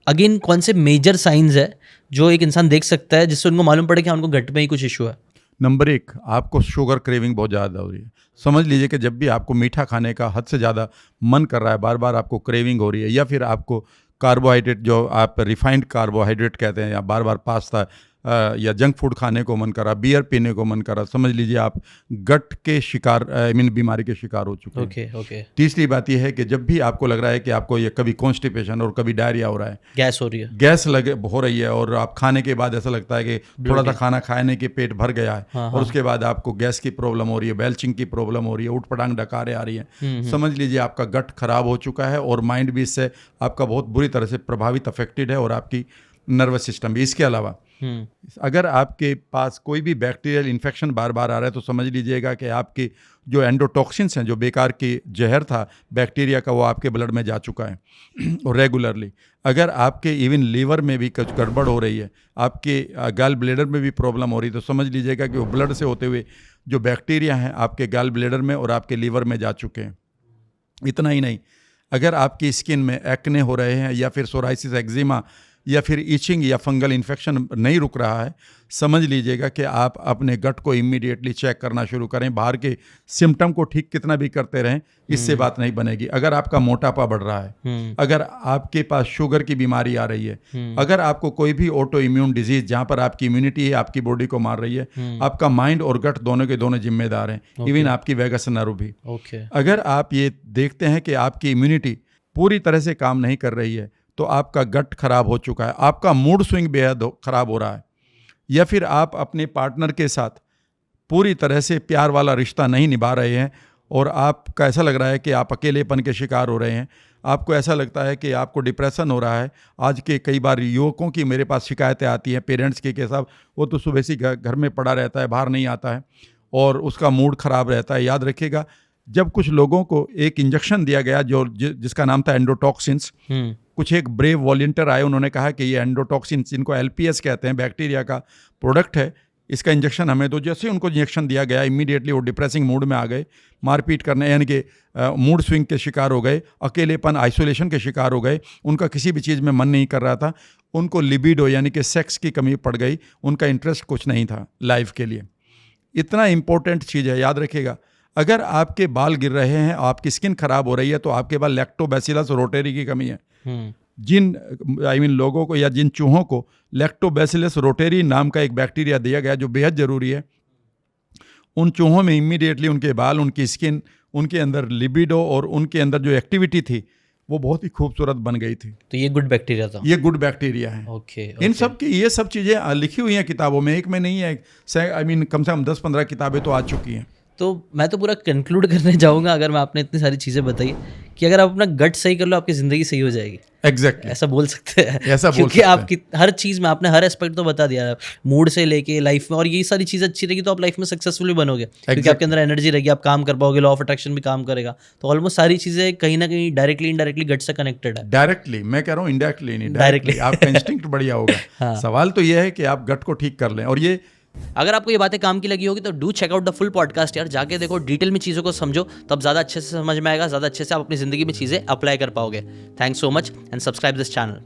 Again कौन से major science है जो एक इंसान देख सकता है जिससे उनको मालूम पड़े कि उनको गट में ही कुछ इशू है? नंबर 1, आपको शुगर क्रेविंग बहुत ज़्यादा हो रही है। समझ लीजिए कि जब भी आपको मीठा खाने का हद से ज़्यादा मन कर रहा है, बार बार आपको क्रेविंग हो रही है, या फिर आपको कार्बोहाइड्रेट, जो आप रिफाइंड कार्बोहाइड्रेट कहते हैं, या बार बार पास्ता या जंक फूड खाने को मन कर रहा, बियर पीने को मन कर रहा, समझ लीजिए आप गट के शिकार, बीमारी के शिकार हो चुके हैं। ओके। तीसरी बात यह है कि जब भी आपको लग रहा है कि आपको ये कभी कॉन्स्टिपेशन और कभी डायरिया हो रहा है, गैस हो रही है, गैस हो रही है, और आप खाने के बाद ऐसा लगता है कि थोड़ा सा खाना खाने के पेट भर गया है, और उसके बाद आपको गैस की प्रॉब्लम हो रही है, बेल्चिंग की प्रॉब्लम हो रही है, उठ पटांग डकारें आ रही है, समझ लीजिए आपका गट खराब हो चुका है, और माइंड भी इससे आपका बहुत बुरी तरह से प्रभावित, अफेक्टेड है, और आपकी नर्वस सिस्टम भी। इसके अलावा अगर आपके पास कोई भी बैक्टीरियल इन्फेक्शन बार बार आ रहा है, तो समझ लीजिएगा कि आपके जो एंडोटॉक्सिन्स हैं, जो बेकार की जहर था बैक्टीरिया का, वो आपके ब्लड में जा चुका है और रेगुलरली। अगर आपके इवन लीवर में भी कुछ गड़बड़ हो रही है, आपके गॉल ब्लैडर में भी प्रॉब्लम हो रही है, तो समझ लीजिएगा कि वो ब्लड से होते हुए जो बैक्टीरिया हैं आपके गॉल ब्लैडर में और आपके लीवर में जा चुके हैं। इतना ही नहीं, अगर आपकी स्किन में एक्ने हो रहे हैं, या फिर सोराइसिस, एक्जिमा, या फिर इचिंग या फंगल इन्फेक्शन नहीं रुक रहा है, समझ लीजिएगा कि आप अपने गट को इमीडिएटली चेक करना शुरू करें। बाहर के सिम्टम को ठीक कितना भी करते रहें, इससे बात नहीं बनेगी। अगर आपका मोटापा बढ़ रहा है, अगर आपके पास शुगर की बीमारी आ रही है, अगर आपको कोई भी ऑटो इम्यून डिजीज जहाँ पर आपकी इम्यूनिटी है आपकी बॉडी को मार रही है, आपका माइंड और गट दोनों के दोनों जिम्मेदार हैं, इवन आपकी वेगस नर्व भी। अगर आप ये देखते हैं कि आपकी इम्यूनिटी पूरी तरह से काम नहीं कर रही है, तो आपका गट खराब हो चुका है, आपका मूड स्विंग बेहद खराब हो रहा है, या फिर आप अपने पार्टनर के साथ पूरी तरह से प्यार वाला रिश्ता नहीं निभा रहे हैं, और आपका ऐसा लग रहा है कि आप अकेलेपन के शिकार हो रहे हैं, आपको ऐसा लगता है कि आपको डिप्रेशन हो रहा है। आज के कई बार युवकों की मेरे पास शिकायतें आती हैं पेरेंट्स की, कि साहब वो तो सुबह से घर में पड़ा रहता है, बाहर नहीं आता है, और उसका मूड ख़राब रहता है। याद रखिएगा, जब कुछ लोगों को एक इंजेक्शन दिया गया जिसका नाम था एंडोटॉक्सिन्स, कुछ एक ब्रेव वॉलंटियर आए, उन्होंने कहा कि ये एंडोटॉक्सिन्स, इनको एलपीएस कहते हैं, बैक्टीरिया का प्रोडक्ट है, इसका इंजेक्शन हमें दो। जैसे उनको इंजेक्शन दिया गया, इमीडिएटली वो डिप्रेसिंग मूड में आ गए, मारपीट करने, यानी कि मूड स्विंग के शिकार हो गए, अकेलेपन, आइसोलेशन के शिकार हो गए, उनका किसी भी चीज़ में मन नहीं कर रहा था, उनको लिबिडो यानी कि सेक्स की कमी पड़ गई, उनका इंटरेस्ट कुछ नहीं था लाइफ के लिए। इतना इंपॉर्टेंट चीज़ है, याद रखिएगा। अगर आपके बाल गिर रहे हैं, आपकी स्किन खराब हो रही है, तो आपके पास लैक्टोबैसिलस रोटेरी की कमी है। जिन लोगों को या जिन चूहों को लैक्टोबैसिलस रोटेरी नाम का एक बैक्टीरिया दिया गया जो बेहद ज़रूरी है, उन चूहों में इमीडिएटली उनके बाल, उनकी स्किन, उनके अंदर लिबिडो और उनके अंदर जो एक्टिविटी थी वो बहुत ही खूबसूरत बन गई थी। तो ये गुड बैक्टीरिया था, ये गुड बैक्टीरिया है। ओके। इन सब की ये सब चीज़ें लिखी हुई हैं किताबों में, एक में नहीं है, कम से कम 10-15 किताबें तो आ चुकी हैं। तो मैं तो पूरा कंक्लूड करने जाऊंगा, अगर मैं आपने इतनी सारी चीज़ें बताई, कि अगर आप अपना गट सही कर लो आपकी ज़िंदगी सही हो जाएगी। एग्जैक्टली, ऐसा बोल सकते हैं, ऐसा बोल क्योंकि सकते हैं। आपकी हर चीज़ में आपने हर एस्पेक्ट तो बता दिया, मूड से लेके लाइफ में, और यही सारी चीज़ अच्छी रहेगी तो आप लाइफ में सक्सेसफुल भी बनोगे, क्योंकि आपके अंदर एनर्जी रहेगी, आप काम कर पाओगे, लॉ ऑफ अट्रैक्शन भी काम करेगा। तो ऑलमोस्ट सारी चीज़ें कहीं ना कहीं डायरेक्टली इनडायरेक्टली गट से कनेक्टेड है। डायरेक्टली, मैं कह रहा हूँ इनडायरेक्टली नहीं, डायरेक्टली आपका इंस्टिंक्ट बढ़िया होगा। सवाल तो यह है कि आप गट को ठीक कर लें। और ये अगर आपको ये बातें काम की लगी होगी तो do check out the full podcast यार, जाके देखो, डिटेल में चीज़ों को समझो, तब ज़्यादा अच्छे से समझ में आएगा, ज़्यादा अच्छे से आप अपनी ज़िंदगी में चीज़ें अप्लाई कर पाओगे। Thanks so much and subscribe this channel.